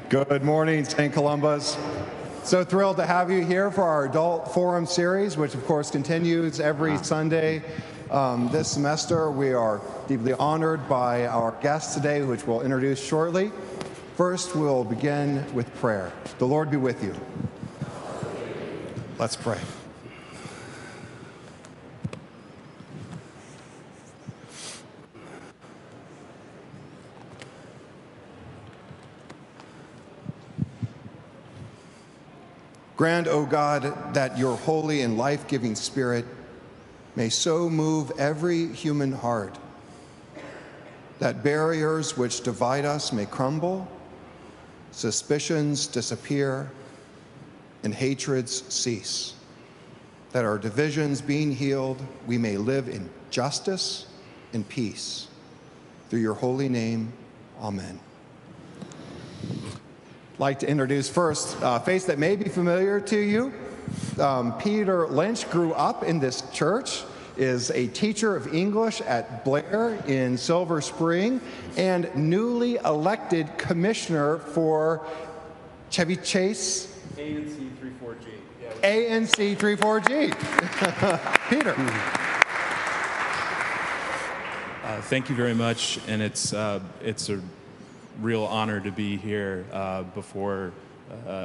Good morning, St. Columbus. So thrilled to have you here for our Adult Forum series, which of course continues every Sunday this semester. We are deeply honored by our guests today, which we'll introduce shortly. First, we'll begin with prayer. The Lord be with you. Let's pray. Grant, O God, that your holy and life-giving Spirit may so move every human heart that barriers which divide us may crumble, suspicions disappear, and hatreds cease. That our divisions being healed, we may live in justice and peace. Through your holy name, amen. I'd like to introduce first a face that may be familiar to you. Peter Lynch grew up in this church, is a teacher of English at Blair in Silver Spring, and newly elected commissioner for Chevy Chase. ANC 34G. Yeah, ANC 34G. Peter. Thank you very much, and it's a real honor to be here before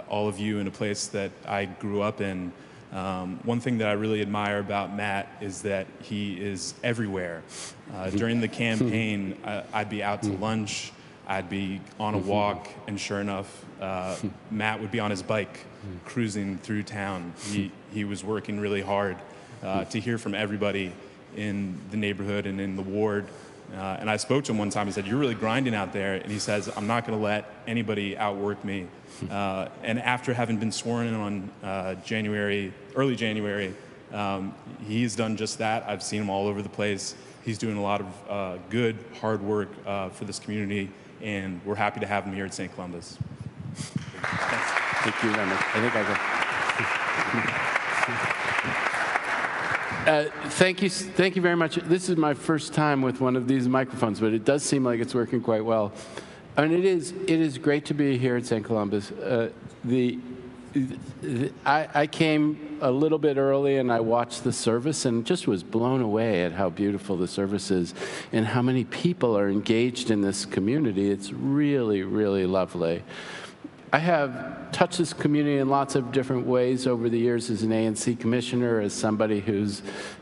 all of you in a place that I grew up in. One thing that I really admire about Matt is that he is everywhere. During the campaign, I'd be out to lunch, I'd be on a walk, and sure enough, Matt would be on his bike cruising through town. He was working really hard to hear from everybody in the neighborhood and in the ward. And I spoke to him one time and said, "You're really grinding out there." And he says, "I'm not going to let anybody outwork me." And after having been sworn in on early January, he's done just that. I've seen him all over the place. He's doing a lot of good, hard work for this community, and we're happy to have him here at St. Columbus. Thanks. Thank you very much. I think thank you very much. This is my first time with one of these microphones, but it does seem like it's working quite well. I mean, it is great to be here at St. Columbus. I came a little bit early and I watched the service and just was blown away at how beautiful the service is and how many people are engaged in this community. It's really, really lovely. I have touched this community in lots of different ways over the years as an ANC commissioner, as somebody who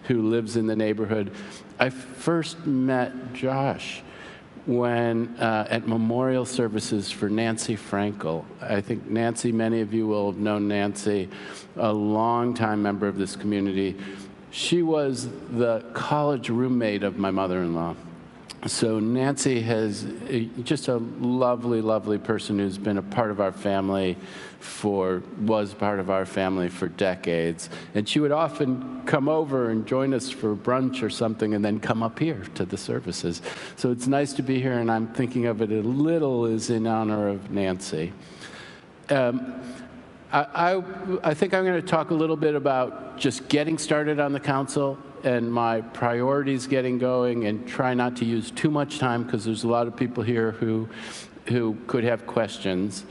lives in the neighborhood. I first met Josh when at memorial services for Nancy Frankel. I think Nancy, many of you will have known Nancy, a longtime member of this community. She was the college roommate of my mother-in-law. So Nancy has just a lovely, lovely person who's been a part of our family was part of our family for decades. And she would often come over and join us for brunch or something and then come up here to the services. So it's nice to be here, and I'm thinking of it a little as in honor of Nancy. I think I'm going to talk a little bit about just getting started on the council and my priorities getting going, and try not to use too much time because there's a lot of people here who could have questions.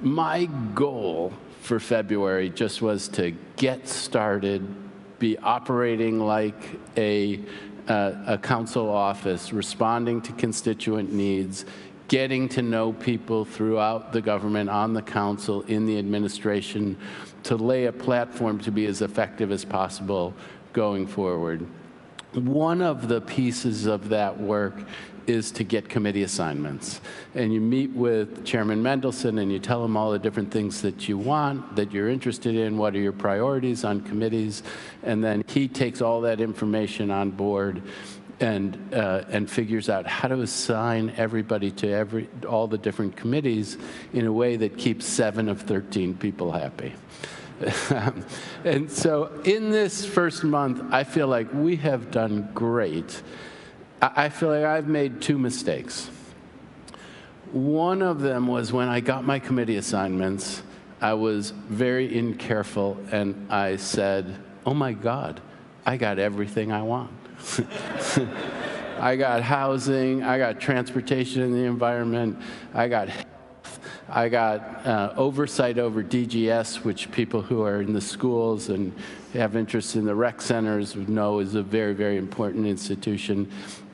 My goal for February just was to get started, be operating like a council office, responding to constituent needs, getting to know people throughout the government, on the council, in the administration, to lay a platform to be as effective as possible going forward. One of the pieces of that work is to get committee assignments. And you meet with Chairman Mendelson and you tell him all the different things that you want, that you're interested in, what are your priorities on committees, and then he takes all that information on board and figures out how to assign everybody to all the different committees in a way that keeps 7 of 13 people happy. And so in this first month, I feel like we have done great. I feel like I've made 2 mistakes. One of them was when I got my committee assignments, I was very careful and I said, oh my God, I got everything I want. I got housing, I got transportation in the environment, I got health, I got oversight over DGS, which people who are in the schools and have interest in the rec centers know is a very, very important institution.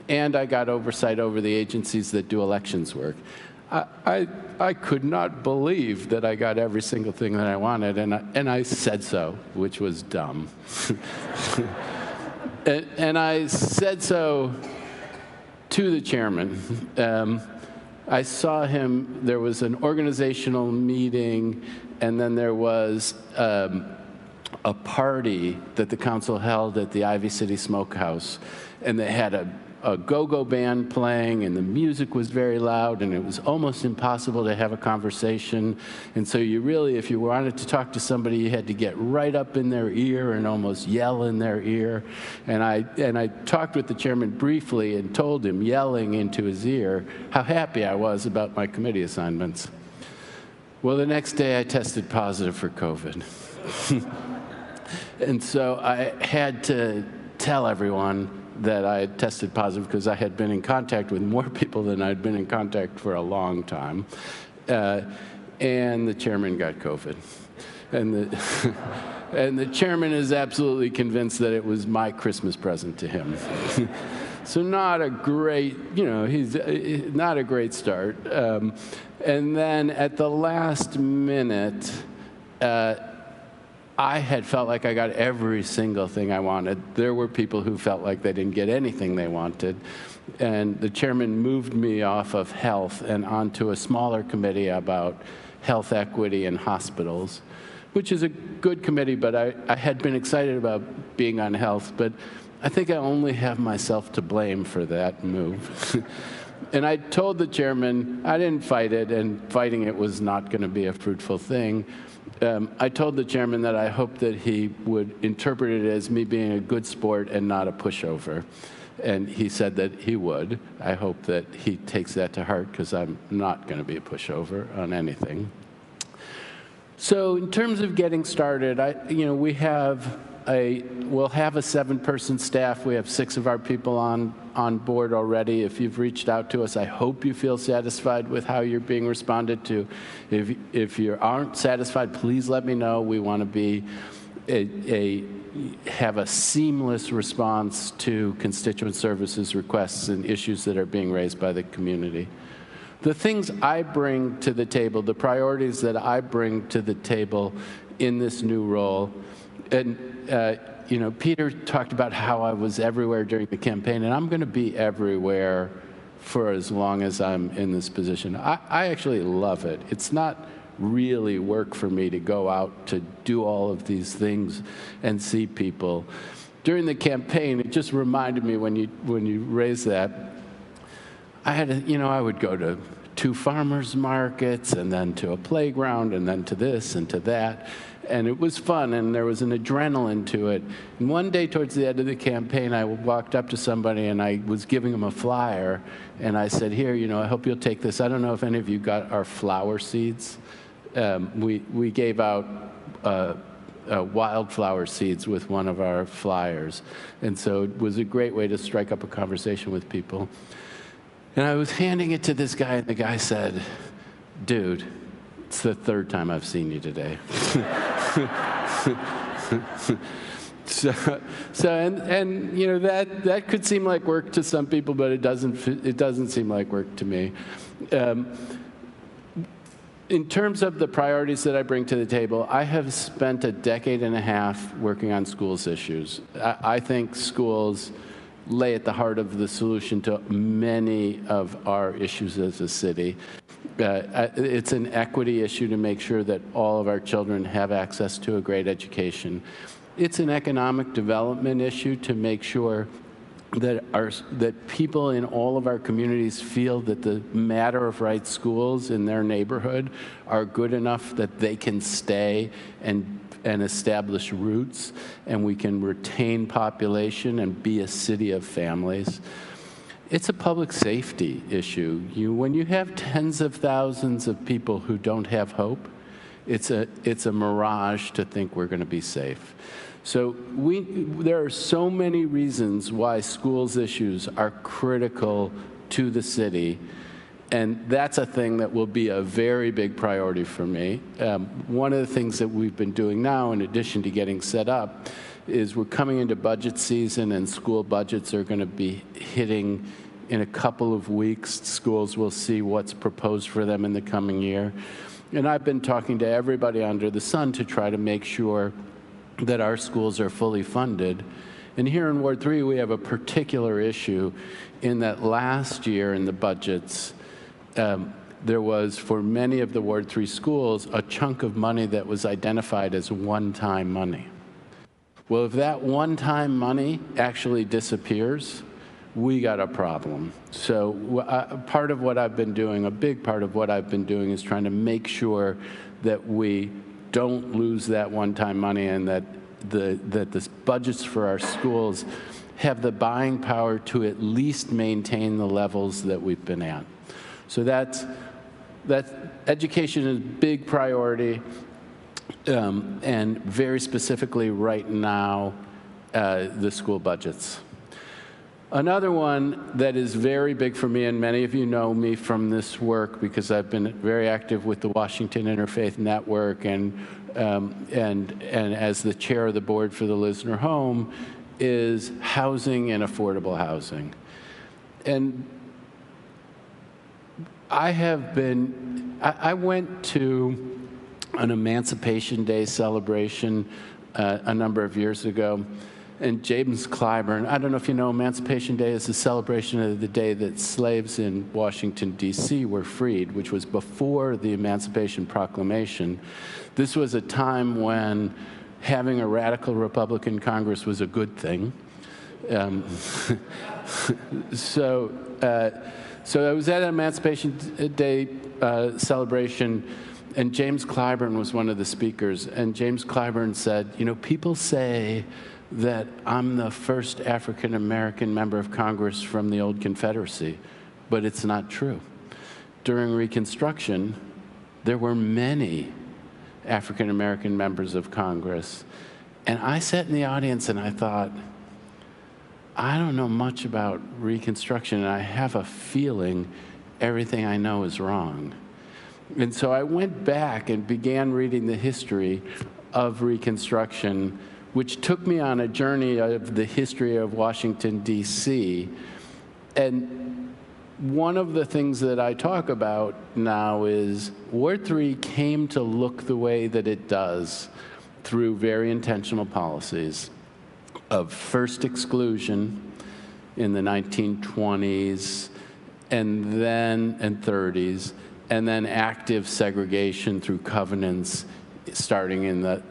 And I got oversight over the agencies that do elections work. I could not believe that I got every single thing that I wanted, and I said so, which was dumb. and I said so to the chairman. I saw him, there was an organizational meeting, and then there was a party that the council held at the Ivy City Smokehouse, and they had a go-go band playing, and the music was very loud, and it was almost impossible to have a conversation. And so you really, if you wanted to talk to somebody, you had to get right up in their ear and almost yell in their ear. And I talked with the chairman briefly and told him, yelling into his ear, how happy I was about my committee assignments. Well, the next day I tested positive for COVID. And so I had to tell everyone that I had tested positive because I had been in contact with more people than I'd been in contact for a long time. And the chairman got COVID. And the chairman is absolutely convinced that it was my Christmas present to him. So not a great, he's not a great start. And then at the last minute, I had felt like I got every single thing I wanted. There were people who felt like they didn't get anything they wanted. And the chairman moved me off of health and onto a smaller committee about health equity in hospitals, which is a good committee, but I had been excited about being on health, but I think I only have myself to blame for that move. And I told the chairman I didn't fight it, and fighting it was not going to be a fruitful thing. I told the chairman that I hoped that he would interpret it as me being a good sport and not a pushover. And he said that he would. I hope that he takes that to heart, because I'm not going to be a pushover on anything. So in terms of getting started, we'll have a 7-person staff. We have 6 of our people on board already. If you've reached out to us, I hope you feel satisfied with how you're being responded to. If you aren't satisfied, please let me know. We want to have a seamless response to constituent services requests and issues that are being raised by the community. The things I bring to the table, the priorities that I bring to the table in this new role, and Peter talked about how I was everywhere during the campaign, and I'm going to be everywhere for as long as I'm in this position. I actually love it. It's not really work for me to go out to do all of these things and see people. During the campaign, it just reminded me when you raised that, I would go to 2 farmers markets, and then to a playground, and then to this and to that. And it was fun, and there was an adrenaline to it. And one day towards the end of the campaign, I walked up to somebody, and I was giving them a flyer, and I said, here, I hope you'll take this. I don't know if any of you got our flower seeds. We gave out wildflower seeds with one of our flyers. And so it was a great way to strike up a conversation with people. And I was handing it to this guy, and the guy said, dude, it's the 3rd time I've seen you today. That could seem like work to some people, but it doesn't seem like work to me. In terms of the priorities that I bring to the table, I have spent a decade and a half working on schools issues. I think schools lay at the heart of the solution to many of our issues as a city. It's an equity issue to make sure that all of our children have access to a great education. It's an economic development issue to make sure that people in all of our communities feel that the matter of right schools in their neighborhood are good enough that they can stay and establish roots, and we can retain population and be a city of families. It's a public safety issue. When you have tens of thousands of people who don't have hope, it's a mirage to think we're going to be safe. So there are so many reasons why schools issues are critical to the city, And that's a thing that will be a very big priority for me. One of the things that we've been doing now, in addition to getting set up, is we're coming into budget season, and school budgets are going to be hitting in a couple of weeks. Schools will see what's proposed for them in the coming year. And I've been talking to everybody under the sun to try to make sure that our schools are fully funded. And here in Ward 3, we have a particular issue in that last year in the budgets, there was, for many of the Ward 3 schools, a chunk of money that was identified as one-time money. Well, if that one-time money actually disappears, we got a problem. So part of what I've been doing, a big part of what I've been doing, is trying to make sure that we don't lose that one-time money, and that the budgets for our schools have the buying power to at least maintain the levels that we've been at. So that's education is a big priority. And very specifically right now, the school budgets. Another one that is very big for me, and many of you know me from this work because I've been very active with the Washington Interfaith Network and as the chair of the board for the Lisner Home, is housing and affordable housing. And I went to an Emancipation Day celebration a number of years ago. And James Clyburn, I don't know if you know, Emancipation Day is a celebration of the day that slaves in Washington, D.C. were freed, which was before the Emancipation Proclamation. This was a time when having a radical Republican Congress was a good thing. So I was at an Emancipation Day celebration, and James Clyburn was one of the speakers. And James Clyburn said, you know, people say that I'm the first African-American member of Congress from the old Confederacy, but it's not true. During Reconstruction, there were many African-American members of Congress. And I sat in the audience and I thought, I don't know much about Reconstruction, and I have a feeling everything I know is wrong. And so I went back and began reading the history of Reconstruction, which took me on a journey of the history of Washington, D.C. And one of the things that I talk about now is Ward 3 came to look the way that it does through very intentional policies of first exclusion in the 1920s and 30s, and then active segregation through covenants starting in the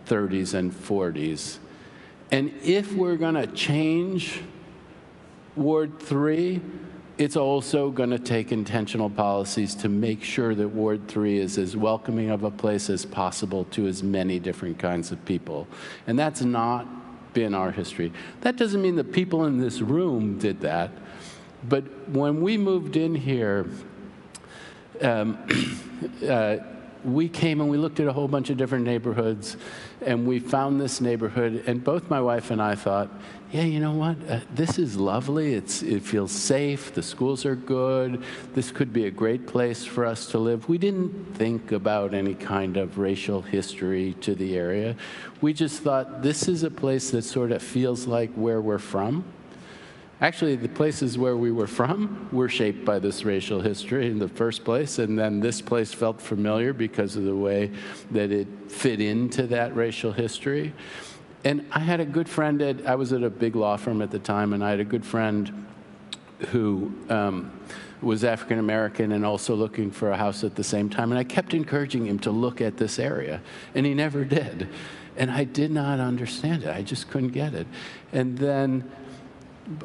30s and 40s. And if we're going to change Ward 3, it's also going to take intentional policies to make sure that Ward 3 is as welcoming of a place as possible to as many different kinds of people. And that's not been our history. That doesn't mean the people in this room did that, but when we moved in here, we came and we looked at a whole bunch of different neighborhoods, and we found this neighborhood, and both my wife and I thought, yeah, you know what, this is lovely, it feels safe, the schools are good, this could be a great place for us to live. We didn't think about any kind of racial history to the area. We just thought, this is a place that sort of feels like where we're from. Actually, the places where we were from were shaped by this racial history in the first place, and then this place felt familiar because of the way that it fit into that racial history. And I had a good friend, I was at a big law firm at the time, and I had a good friend who was African American and also looking for a house at the same time, and I kept encouraging him to look at this area, and he never did. And I did not understand it. I just couldn't get it. And then,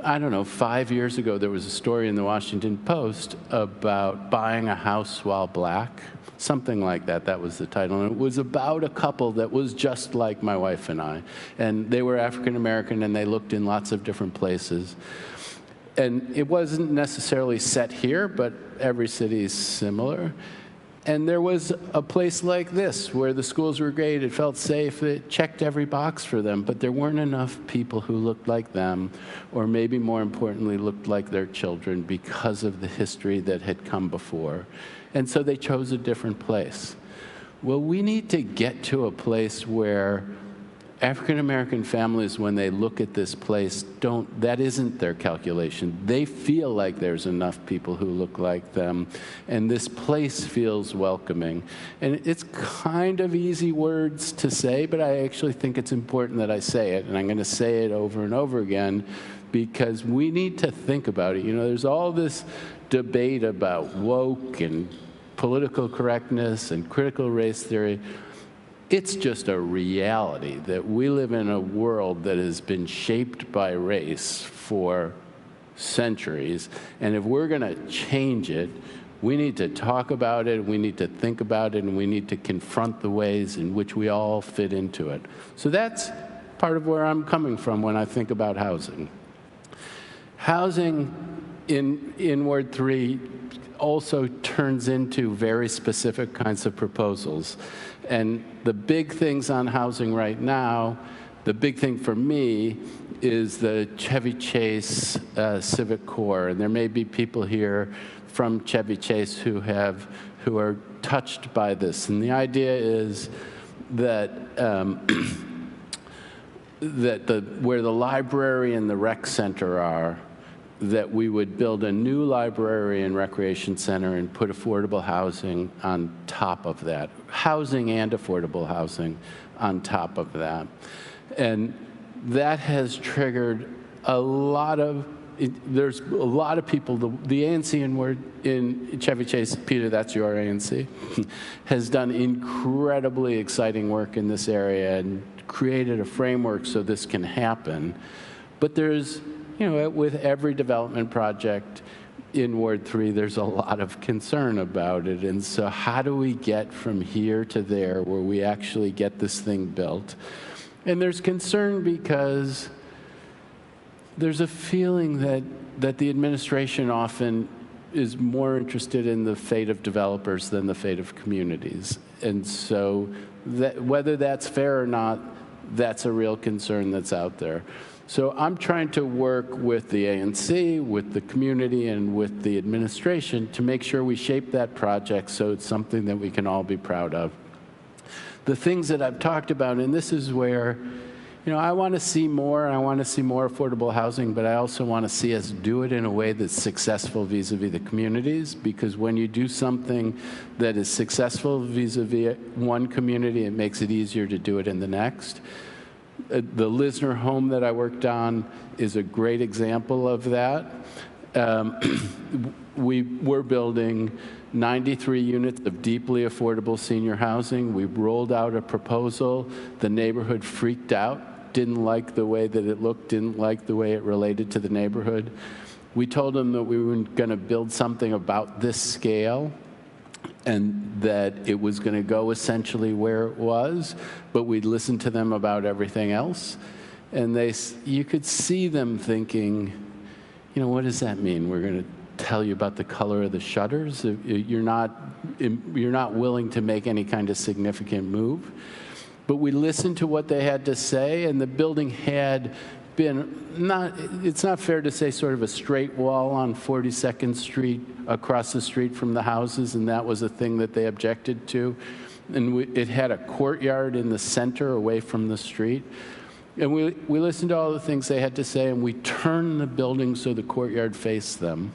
I don't know, 5 years ago, there was a story in the Washington Post about buying a house while black, something like that. That was the title. And it was about a couple that was just like my wife and I. And they were African American, and they looked in lots of different places. And it wasn't necessarily set here, but every city is similar. And there was a place like this where the schools were great, it felt safe, it checked every box for them, but there weren't enough people who looked like them, or maybe more importantly, looked like their children because of the history that had come before. And so they chose a different place. Well, we need to get to a place where African-American families, when they look at this place, that isn't their calculation. They feel like there's enough people who look like them, and this place feels welcoming. And it's kind of easy words to say, but I actually think it's important that I say it, and I'm going to say it over and over again, because we need to think about it. You know, there's all this debate about woke and political correctness and critical race theory. It's just a reality that we live in a world that has been shaped by race for centuries. And if we're going to change it, we need to talk about it, we need to think about it, and we need to confront the ways in which we all fit into it. So that's part of where I'm coming from when I think about housing. Housing in Ward 3 also turns into very specific kinds of proposals. And the big things on housing right now, the big thing for me is the Chevy Chase Civic Core. And there may be people here from Chevy Chase who are touched by this. And the idea is that where the library and the rec center are, that we would build a new library and recreation center and put affordable housing on top of that. Housing and affordable housing on top of that. And that has triggered a lot of, there's a lot of people, the ANC in Chevy Chase, Peter, that's your ANC, has done incredibly exciting work in this area and created a framework so this can happen. But there's, you know, with every development project in Ward 3, there's a lot of concern about it. And so how do we get from here to there where we actually get this thing built? And there's concern because there's a feeling that the administration often is more interested in the fate of developers than the fate of communities. And so whether that's fair or not, that's a real concern that's out there. So I'm trying to work with the ANC, with the community, and with the administration to make sure we shape that project so it's something that we can all be proud of. The things that I've talked about, and this is where, you know, I want to see more, and I want to see more affordable housing, but I also want to see us do it in a way that's successful vis-a-vis the communities, because when you do something that is successful vis-a-vis one community, it makes it easier to do it in the next. The Lisner home that I worked on is a great example of that. We're building 93 units of deeply affordable senior housing. We rolled out a proposal. The neighborhood freaked out, didn't like the way that it looked, didn't like the way it related to the neighborhood. We told them that we were going to build something about this scale, and that it was going to go essentially where it was, but we'd listen to them about everything else. And you could see them thinking, you know, what does that mean? We're going to tell you about the color of the shutters? You're not willing to make any kind of significant move. But we listened to what they had to say, and the building had been it's not fair to say sort of a straight wall on 42nd Street across the street from the houses, and that was a thing that they objected to. And it had a courtyard in the center away from the street. And we listened to all the things they had to say, and we turned the building so the courtyard faced them.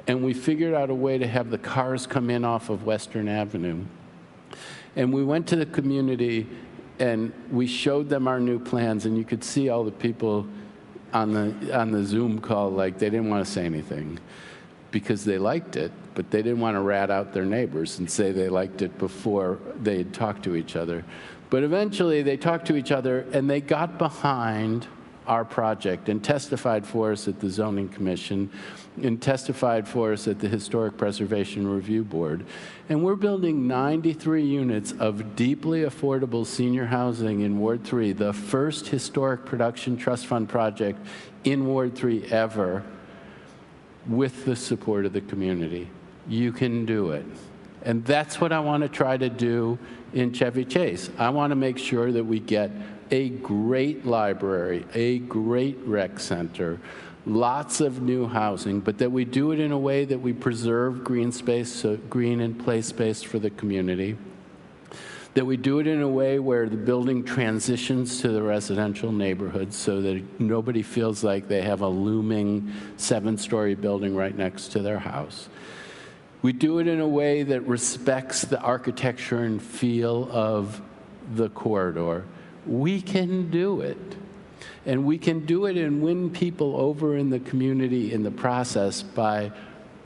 And we figured out a way to have the cars come in off of Western Avenue. And we went to the community and we showed them our new plans, and you could see all the people on the Zoom call, like they didn't want to say anything because they liked it, but they didn't want to rat out their neighbors and say they liked it before they had talked to each other. But eventually they talked to each other and they got behind our project and testified for us at the Zoning Commission and testified for us at the Historic Preservation Review Board. And we're building 93 units of deeply affordable senior housing in Ward 3, the first historic production trust fund project in Ward 3 ever, with the support of the community. You can do it. And that's what I want to try to do in Chevy Chase. I want to make sure that we get a great library, a great rec center, lots of new housing, but that we do it in a way that we preserve green space, so green and play space for the community, that we do it in a way where the building transitions to the residential neighborhood so that nobody feels like they have a looming 7-story building right next to their house. We do it in a way that respects the architecture and feel of the corridor. We can do it. And we can do it and win people over in the community in the process by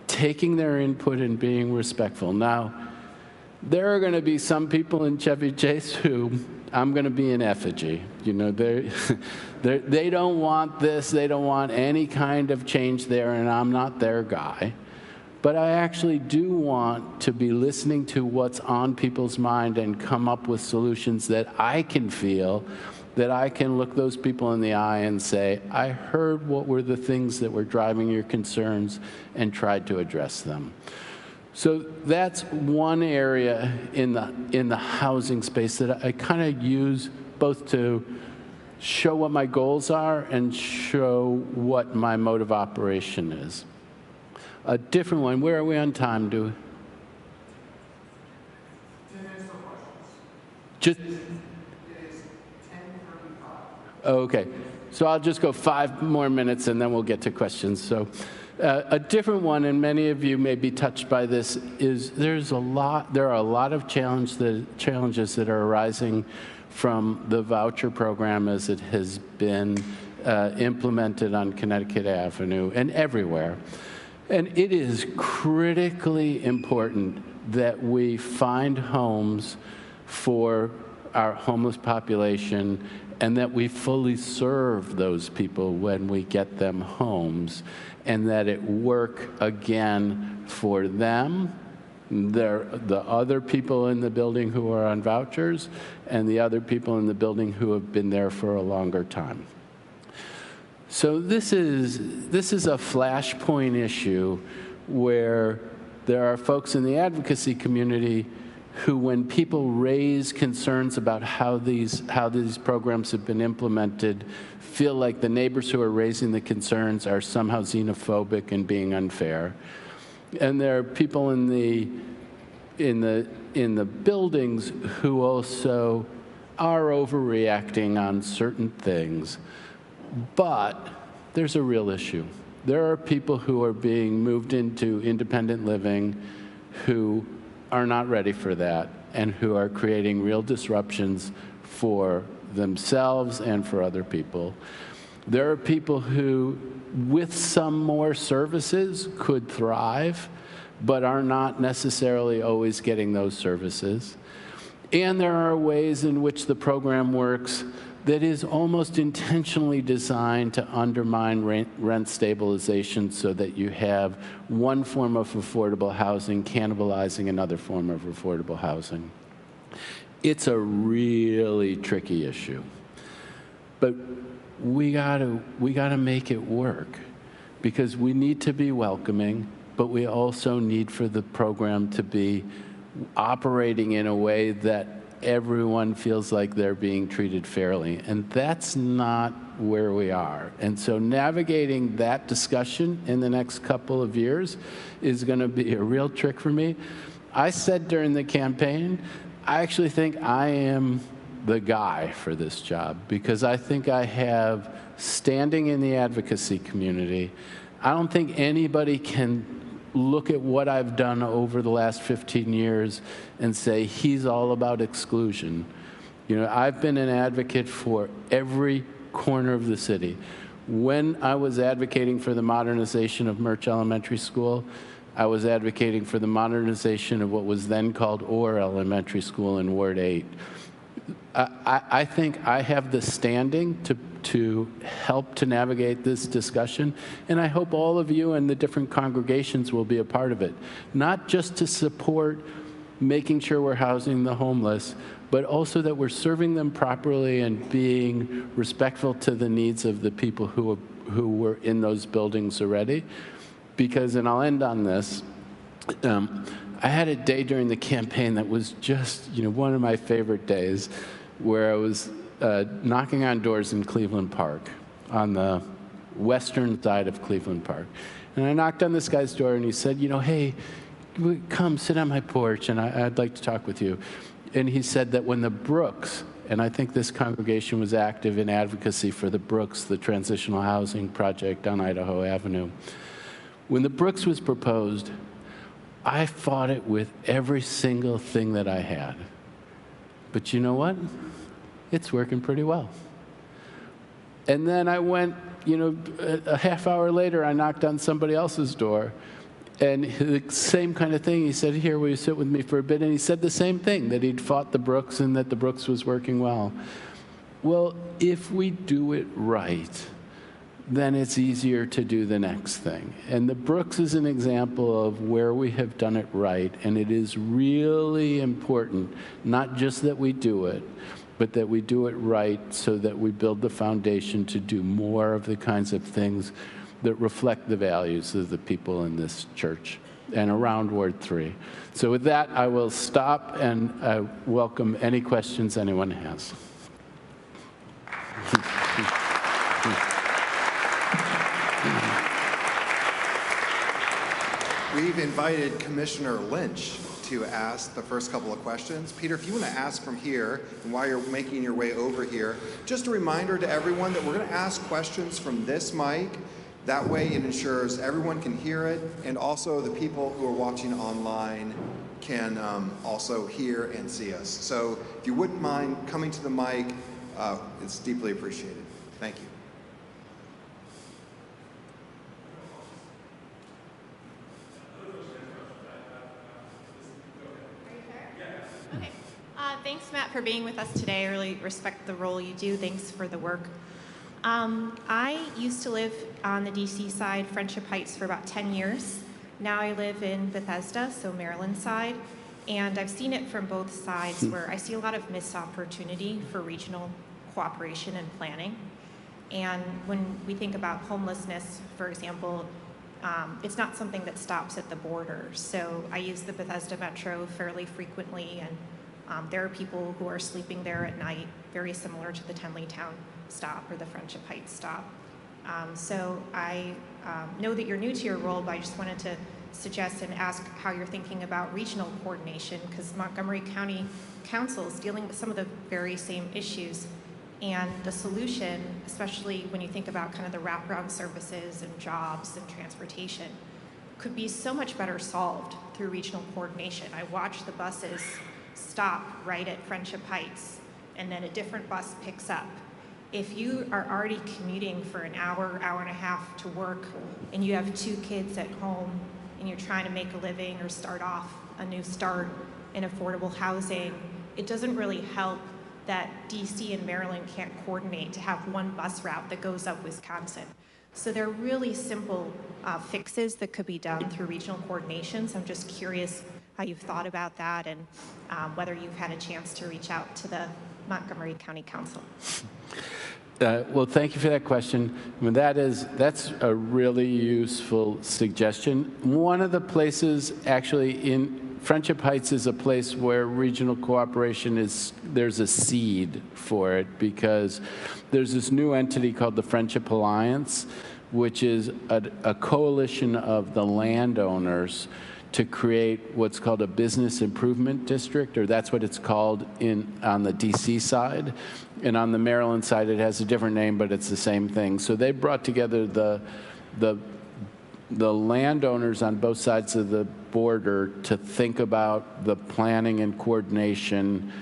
taking their input and being respectful. Now, there are going to be some people in Chevy Chase who I'm going to be in effigy. You know, they don't want this, they don't want any kind of change there, and I'm not their guy. But I actually do want to be listening to what's on people's mind and come up with solutions that I can feel, that I can look those people in the eye and say, I heard what were the things that were driving your concerns and tried to address them. So that's one area in the housing space that I kind of use both to show what my goals are and show what my mode of operation is. A different one, where are we on time, do? 10 minutes for questions. Just, It is 10:35. okay, so I'll just go 5 more minutes and then we'll get to questions. So a different one, and many of you may be touched by this, is there are a lot of challenges that are arising from the voucher program as it has been implemented on Connecticut Avenue and everywhere. And it is critically important that we find homes for our homeless population and that we fully serve those people when we get them homes, and that it work again for them, the other people in the building who are on vouchers, and the other people in the building who have been there for a longer time. So this is a flashpoint issue where there are folks in the advocacy community who, when people raise concerns about how these programs have been implemented, feel like the neighbors who are raising the concerns are somehow xenophobic and being unfair. And there are people in the buildings who also are overreacting on certain things. But there's a real issue. There are people who are being moved into independent living who are not ready for that and who are creating real disruptions for themselves and for other people. There are people who, with some more services, could thrive, but are not necessarily always getting those services. And there are ways in which the program works that is almost intentionally designed to undermine rent stabilization so that you have one form of affordable housing cannibalizing another form of affordable housing. It's a really tricky issue. But we gotta make it work, because we need to be welcoming, but we also need for the program to be operating in a way that everyone feels like they're being treated fairly, and that's not where we are. And so navigating that discussion in the next couple of years is going to be a real trick for me. I said during the campaign, I actually think I am the guy for this job, because I think I have standing in the advocacy community. I don't think anybody can look at what I've done over the last 15 years and say he's all about exclusion. You know, I've been an advocate for every corner of the city. When I was advocating for the modernization of Murch Elementary School, I was advocating for the modernization of what was then called Orr Elementary School in Ward 8. I think I have the standing to help to navigate this discussion, and I hope all of you and the different congregations will be a part of it, not just to support making sure we're housing the homeless, but also that we're serving them properly and being respectful to the needs of the people who were in those buildings already. Because, and I'll end on this, I had a day during the campaign that was just, one of my favorite days, where I was knocking on doors in Cleveland Park, on the western side of Cleveland Park. And I knocked on this guy's door, and he said, hey, come sit on my porch, and I'd like to talk with you. And he said that when the Brooks, and I think this congregation was active in advocacy for the Brooks, the transitional housing project on Idaho Avenue. When the Brooks was proposed, I fought it with every single thing that I had. But you know what? It's working pretty well. And then I went, a half hour later, I knocked on somebody else's door, and the same kind of thing. He said, here, will you sit with me for a bit? And he said the same thing, that he'd fought the Brooks and that the Brooks was working well. Well, if we do it right, then it's easier to do the next thing. And the Brooks is an example of where we have done it right, and it is really important, not just that we do it, but that we do it right so that we build the foundation to do more of the kinds of things that reflect the values of the people in this church and around Ward 3. So with that, I will stop and welcome any questions anyone has. We've invited Commissioner Lynch to ask the first couple of questions. Peter, if you want to ask from here, and while you're making your way over here, just a reminder to everyone that we're going to ask questions from this mic. That way it ensures everyone can hear it, and also the people who are watching online can also hear and see us. So if you wouldn't mind coming to the mic, it's deeply appreciated. Thank you. Thanks, Matt, for being with us today. I really respect the role you do. Thanks for the work. I used to live on the DC side, Friendship Heights, for about 10 years. Now I live in Bethesda, so Maryland side, and I've seen it from both sides where I see a lot of missed opportunity for regional cooperation and planning. And when we think about homelessness, for example, it's not something that stops at the border. So I use the Bethesda Metro fairly frequently, and there are people who are sleeping there at night, very similar to the Tenleytown stop or the Friendship Heights stop. So I know that you're new to your role, but I just wanted to suggest and ask how you're thinking about regional coordination, because Montgomery County Council is dealing with some of the very same issues. And the solution, especially when you think about kind of the wraparound services and jobs and transportation, could be so much better solved through regional coordination. I watch the buses stop right at Friendship Heights, and then a different bus picks up. If you are already commuting for an hour, hour and a half to work, and you have 2 kids at home, and you're trying to make a living or start off a new start in affordable housing, it doesn't really help that DC and Maryland can't coordinate to have one bus route that goes up Wisconsin. So there are really simple fixes that could be done through regional coordination. So I'm just curious how you've thought about that, and whether you've had a chance to reach out to the Montgomery County Council. Well, thank you for that question. I mean, that's a really useful suggestion. One of the places actually in Friendship Heights is a place where regional cooperation there's a seed for it, because there's this new entity called the Friendship Alliance, which is a coalition of the landowners to create what's called a business improvement district, or that's what it's called on the DC side. And on the Maryland side, it has a different name, but it's the same thing. So they brought together the landowners on both sides of the border to think about the planning and coordination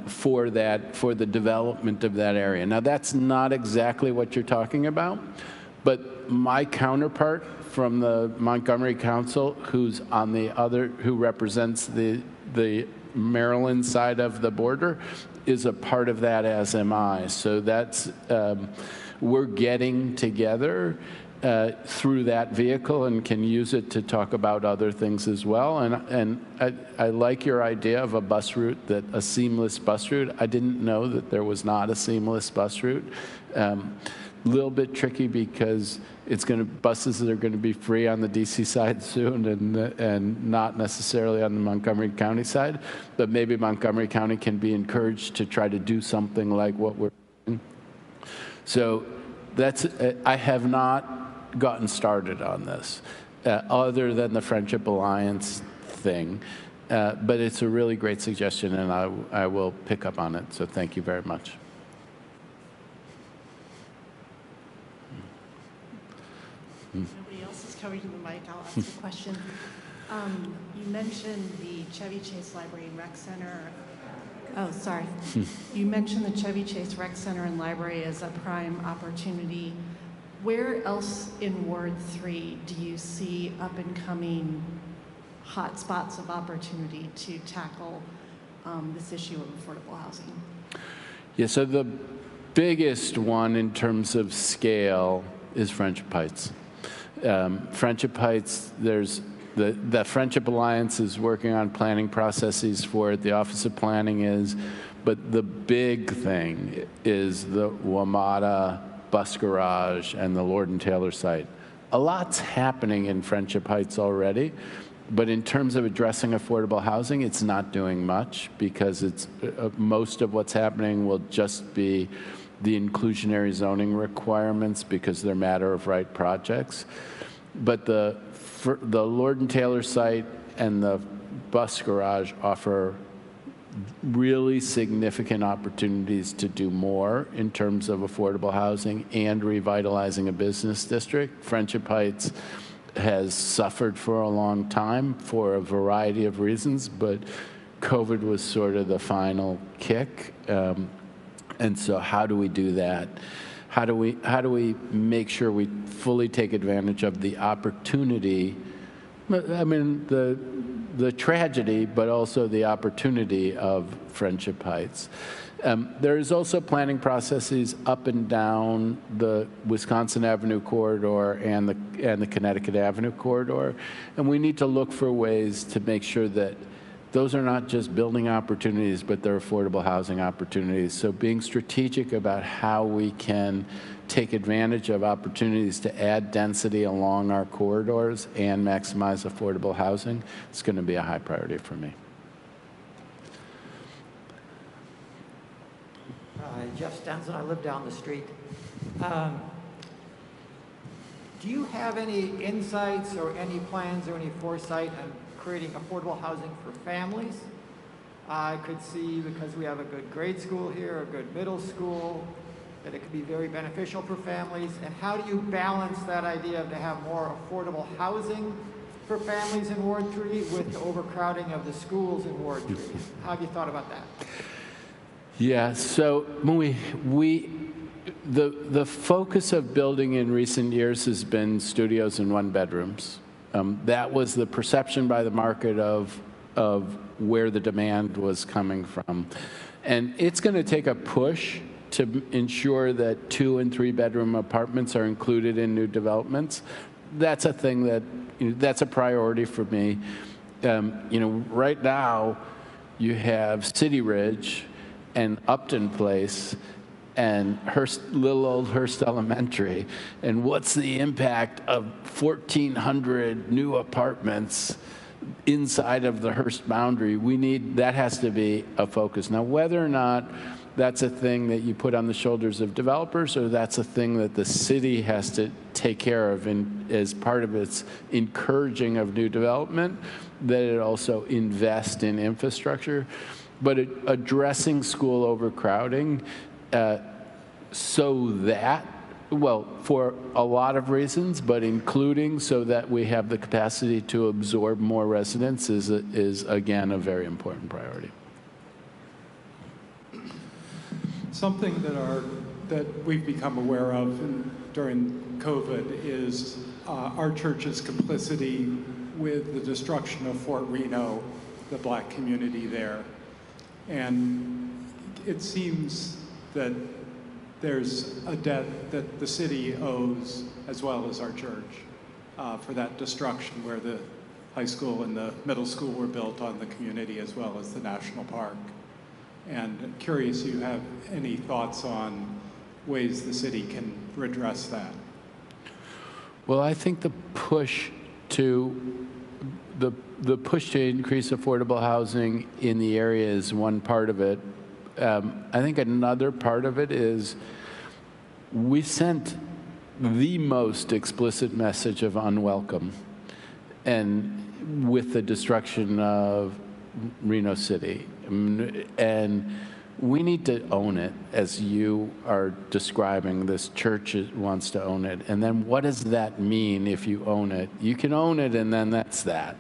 for the development of that area. Now, that's not exactly what you're talking about, but my counterpart from the Montgomery Council, who represents the Maryland side of the border, is a part of that, as am I. So that's we're getting together through that vehicle and can use it to talk about other things as well. And I like your idea of a bus route, a seamless bus route. I didn't know that there was not a seamless bus route. Little bit tricky because buses that are going to be free on the DC side soon and not necessarily on the Montgomery County side. But maybe Montgomery County can be encouraged to try to do something like what we're doing. So I have not gotten started on this other than the Friendship Alliance thing. But it's a really great suggestion, and I will pick up on it. So thank you very much. Nobody else is coming to the mic. I'll ask a question. You mentioned the Chevy Chase Library and Rec Center. Oh, sorry. You mentioned the Chevy Chase Rec Center and Library as a prime opportunity. Where else in Ward 3 do you see up-and-coming hot spots of opportunity to tackle this issue of affordable housing? Yeah, so the biggest one in terms of scale is Friendship Heights. Friendship Heights, there's the Friendship Alliance is working on planning processes for it. The Office of Planning is, but the big thing is the WMATA bus garage and the Lord and Taylor site. A lot's happening in Friendship Heights already, but in terms of addressing affordable housing, it's not doing much because it's most of what's happening will just be the inclusionary zoning requirements because they're matter of right projects. But the Lord and Taylor site and the bus garage offer really significant opportunities to do more in terms of affordable housing and revitalizing a business district. Friendship Heights has suffered for a long time for a variety of reasons, but COVID was sort of the final kick. And so how do we do that? How do we make sure we fully take advantage of the opportunity? I mean, the tragedy, but also the opportunity of Friendship Heights. There is also planning processes up and down the Wisconsin Avenue corridor and the Connecticut Avenue corridor, and we need to look for ways to make sure that those are not just building opportunities, but they're affordable housing opportunities. So being strategic about how we can take advantage of opportunities to add density along our corridors and maximize affordable housing is going to be a high priority for me. Jeff Stenson, I live down the street. Do you have any insights or any plans or any foresight on creating affordable housing for families? I could see, because we have a good grade school here, a good middle school, that it could be very beneficial for families. And how do you balance that idea of to have more affordable housing for families in Ward 3 with the overcrowding of the schools in Ward 3? How have you thought about that? Yeah, so the focus of building in recent years has been studios and one-bedrooms. That was the perception by the market of where the demand was coming from. And it's going to take a push to ensure that 2- and 3-bedroom apartments are included in new developments. That's a thing that, that's a priority for me. Right now, you have City Ridge and Upton Place and little old Hearst Elementary. And what's the impact of 1,400 new apartments inside of the Hearst boundary? That has to be a focus. Now, whether or not that's a thing that you put on the shoulders of developers or that's a thing that the city has to take care of as part of its encouraging of new development, that it also invest in infrastructure. But addressing school overcrowding so that, well, for a lot of reasons, but including so that we have the capacity to absorb more residents is again, a very important priority. Something that we've become aware of during COVID is our church's complicity with the destruction of Fort Reno, the Black community there. And it seems that there's a debt that the city owes, as well as our church, for that destruction where the high school and the middle school were built on the community as well as the national park. And curious, you have any thoughts on ways the city can redress that? Well, I think the push to increase affordable housing in the area is one part of it. I think another part of it is we sent the most explicit message of unwelcome, and with the destruction of Reno City. And we need to own it, as you are describing. This church wants to own it. And then what does that mean if you own it? You can own it and then that's that.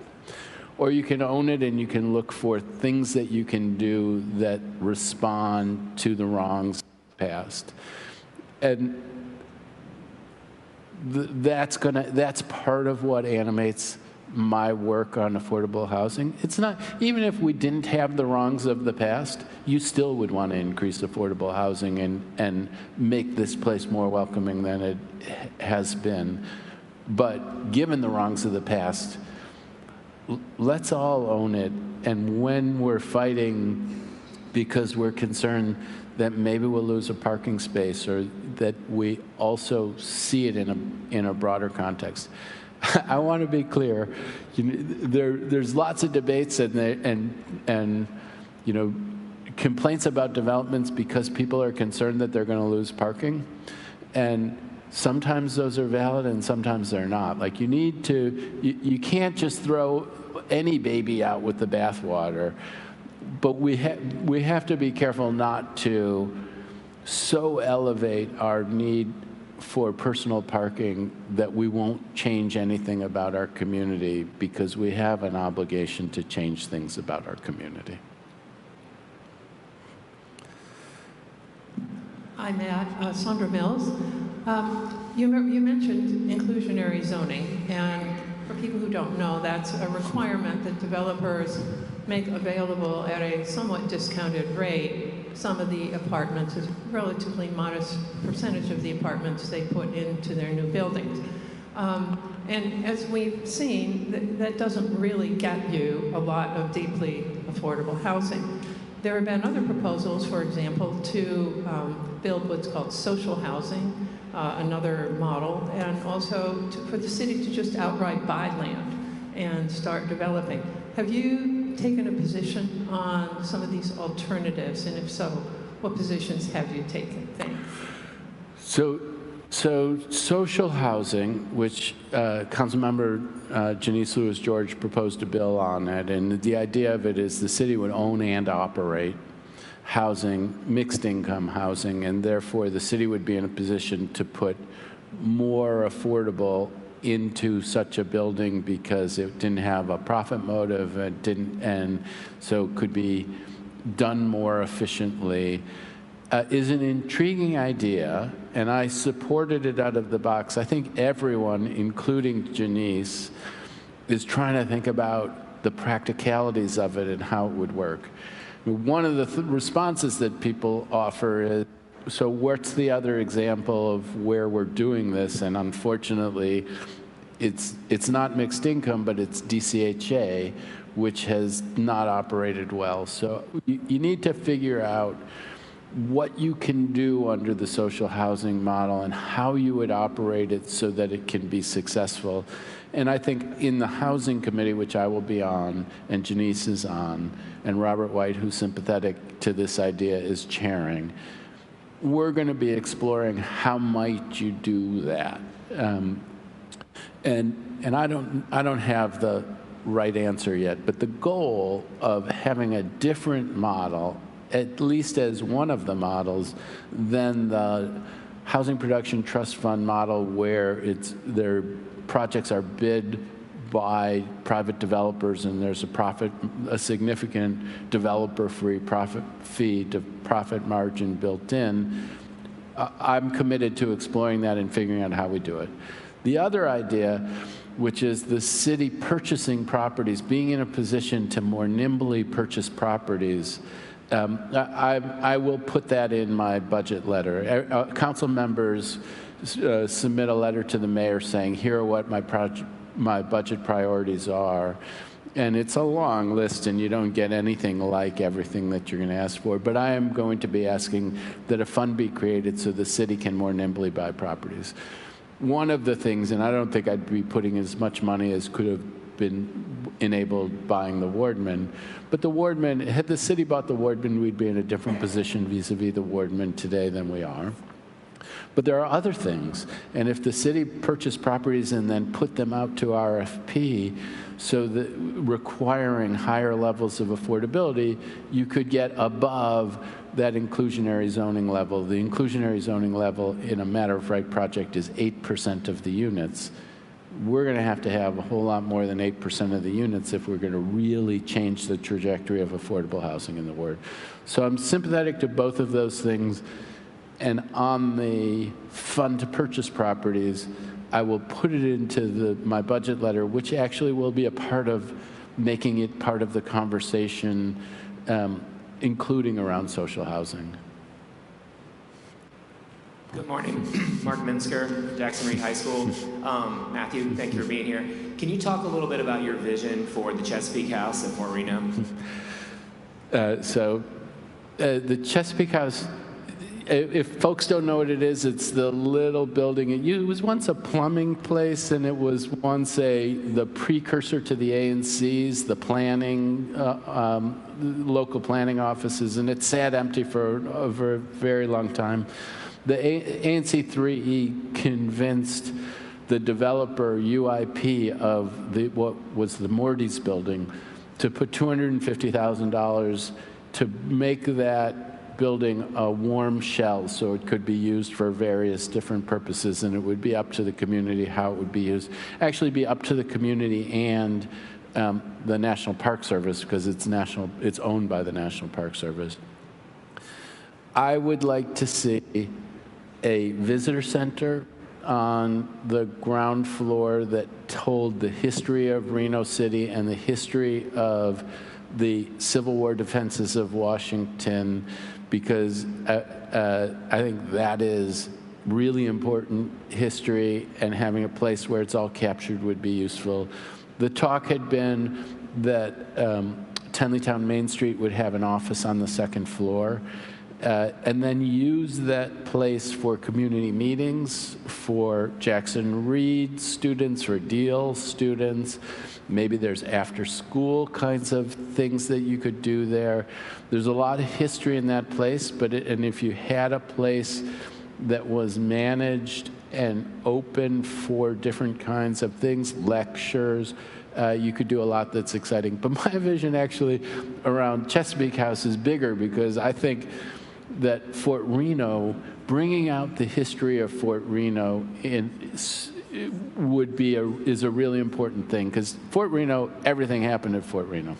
Or you can own it and you can look for things that you can do that respond to the wrongs of the past. And that's part of what animates my work on affordable housing. It's not, even if we didn't have the wrongs of the past, you still would want to increase affordable housing and make this place more welcoming than it has been. But given the wrongs of the past, let's all own it. And when we're fighting because we're concerned that maybe we'll lose a parking space, or that we also see it in a broader context, I want to be clear. There's lots of debates and complaints about developments because people are concerned that they're going to lose parking, and sometimes those are valid and sometimes they're not. Like, you can't just throw any baby out with the bathwater, but we have to be careful not to so elevate our need for personal parking that we won't change anything about our community, because we have an obligation to change things about our community. Hi, Matt. Sandra Mills. You mentioned inclusionary zoning, and for people who don't know, that's a requirement that developers make available at a somewhat discounted rate some of the apartments, a relatively modest percentage of the apartments they put into their new buildings. And as we've seen, that doesn't really get you a lot of deeply affordable housing. There have been other proposals, for example, to build what's called social housing, another model, and also for the city to just outright buy land and start developing. Have you taken a position on some of these alternatives, and if so, what positions have you taken? Thanks. So social housing, which Councilmember Janice Lewis George proposed a bill on it, and the idea of it is the city would own and operate housing, mixed income housing, and therefore the city would be in a position to put more affordable into such a building because it didn't have a profit motive, and so could be done more efficiently. Is an intriguing idea, and I supported it out of the box. I think everyone, including Janice, is trying to think about the practicalities of it and how it would work. One of the responses that people offer is, so what's the other example of where we're doing this? And unfortunately, it's not mixed income, but it's DCHA, which has not operated well. So you need to figure out what you can do under the social housing model and how you would operate it so that it can be successful. And I think in the Housing Committee, which I will be on, and Janice is on, and Robert White, who's sympathetic to this idea, is chairing, we're going to be exploring how might you do that. And I don't have the right answer yet, but the goal of having a different model, at least as one of the models, than the Housing Production Trust Fund model, where their projects are bid by private developers and there's a significant developer-free profit fee to profit margin built in. I'm committed to exploring that and figuring out how we do it. The other idea, which is the city purchasing properties, being in a position to more nimbly purchase properties, I will put that in my budget letter. Council members submit a letter to the mayor saying, here are what my budget priorities are. And it's a long list, and you don't get anything like everything that you're going to ask for. But I am going to be asking that a fund be created so the city can more nimbly buy properties. One of the things, and I don't think I'd be putting as much money as could have been enabled buying the Wardman, but the Wardman, had the city bought the Wardman, we'd be in a different position vis-a-vis the Wardman today than we are. But there are other things, and if the city purchased properties and then put them out to RFP, so that requiring higher levels of affordability, you could get above that inclusionary zoning level. The inclusionary zoning level in a matter of right project is 8% of the units. We're going to have a whole lot more than 8% of the units if we're going to really change the trajectory of affordable housing in the ward. So I'm sympathetic to both of those things. And on the fund to purchase properties, I will put it into my budget letter, which actually will be a part of making it part of the conversation, including around social housing. Good morning. Mark Minsker, Jackson Reed High School. Matthew, thank you for being here. Can you talk a little bit about your vision for the Chesapeake House in Fort Reno? The Chesapeake House, if folks don't know what it is, it's the little building. It was once a plumbing place, and it was once the precursor to the A&Cs, the planning, local planning offices, and it sat empty for a very long time. The A&C 3E convinced the developer UIP of what was the Morty's building to put $250,000 to make that building a warm shell so it could be used for various different purposes, and it would be up to the community how it would be used. Actually be up to the community and the National Park Service, because it's owned by the National Park Service. I would like to see a visitor center on the ground floor that told the history of Reno City and the history of the Civil War defenses of Washington, because I think that is really important history, and having a place where it's all captured would be useful. The talk had been that Tenleytown Main Street would have an office on the second floor, and then use that place for community meetings, for Jackson Reed students, for Deal students. Maybe there's after-school kinds of things that you could do there. There's a lot of history in that place, and if you had a place that was managed and open for different kinds of things, lectures, you could do a lot that's exciting. But my vision actually around Chesapeake House is bigger, because I think that Fort Reno, bringing out the history of Fort Reno is a really important thing, because Fort Reno, everything happened at Fort Reno.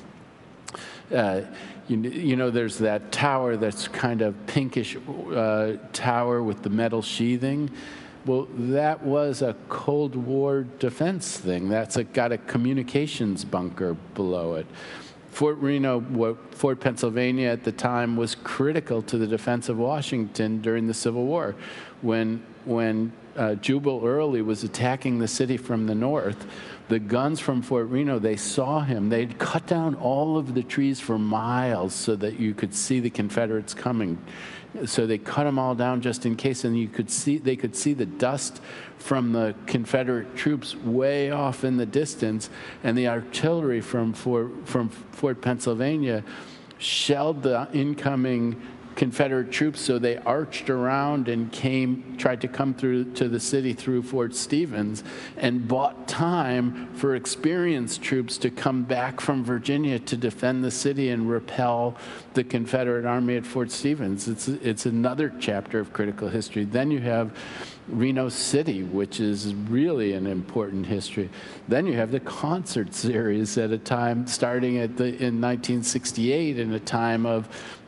You know, there's that tower that's kind of pinkish tower with the metal sheathing. Well, that was a Cold War defense thing. That's got a communications bunker below it. Fort Reno, Fort Pennsylvania at the time, was critical to the defense of Washington during the Civil War. When Jubal Early was attacking the city from the north, the guns from Fort Reno, they saw him. They'd cut down all of the trees for miles so that you could see the Confederates coming. So they cut them all down just in case, and they could see the dust from the Confederate troops way off in the distance, and the artillery from Fort Pennsylvania shelled the incoming Confederate troops, so they arched around and tried to come through to the city through Fort Stevens, and bought time for experienced troops to come back from Virginia to defend the city and repel the Confederate army at Fort Stevens. It's another chapter of critical history. Then you have Reno City, which is really an important history. Then you have the concert series at a time starting in 1968, in a time of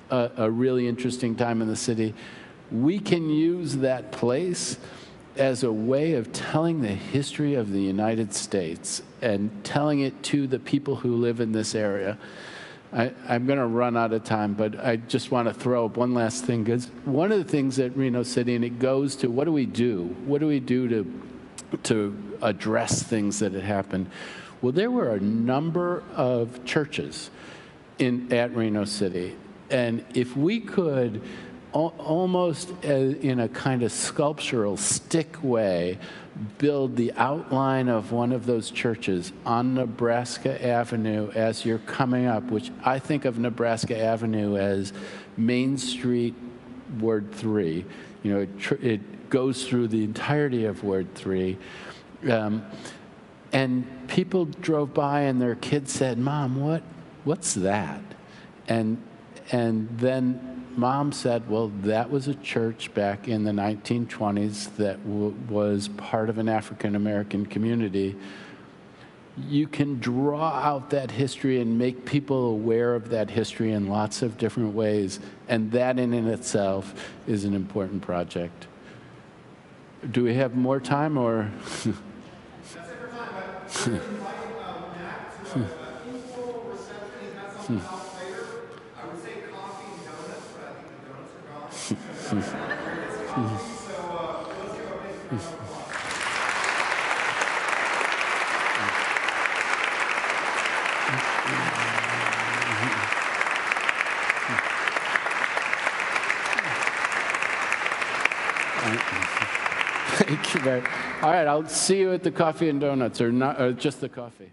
a really interesting time in the city. We can use that place as a way of telling the history of the United States and telling it to the people who live in this area. I'm going to run out of time, but I just want to throw up one last thing, because one of the things at Reno City, and it goes to what do we do? What do we do to address things that had happened? Well, there were a number of churches at Reno City, and if we could almost in a kind of sculptural stick way build the outline of one of those churches on Nebraska Avenue as you're coming up, which I think of Nebraska Avenue as Main Street, Ward 3. You know, it goes through the entirety of Ward 3. And people drove by and their kids said, "Mom, what's that?" And then Mom said, well, that was a church back in the 1920s that was part of an African-American community. You can draw out that history and make people aware of that history in lots of different ways, and that in itself is an important project. Do we have more time, or? That's it for time, but we're inviting Matt to an informal reception. He's got something else later. I would say coffee and donuts, but I think the donuts are gone. So let's give a big round of applause. Thank you very much. All right, I'll see you at the coffee and donuts, or not, or just the coffee.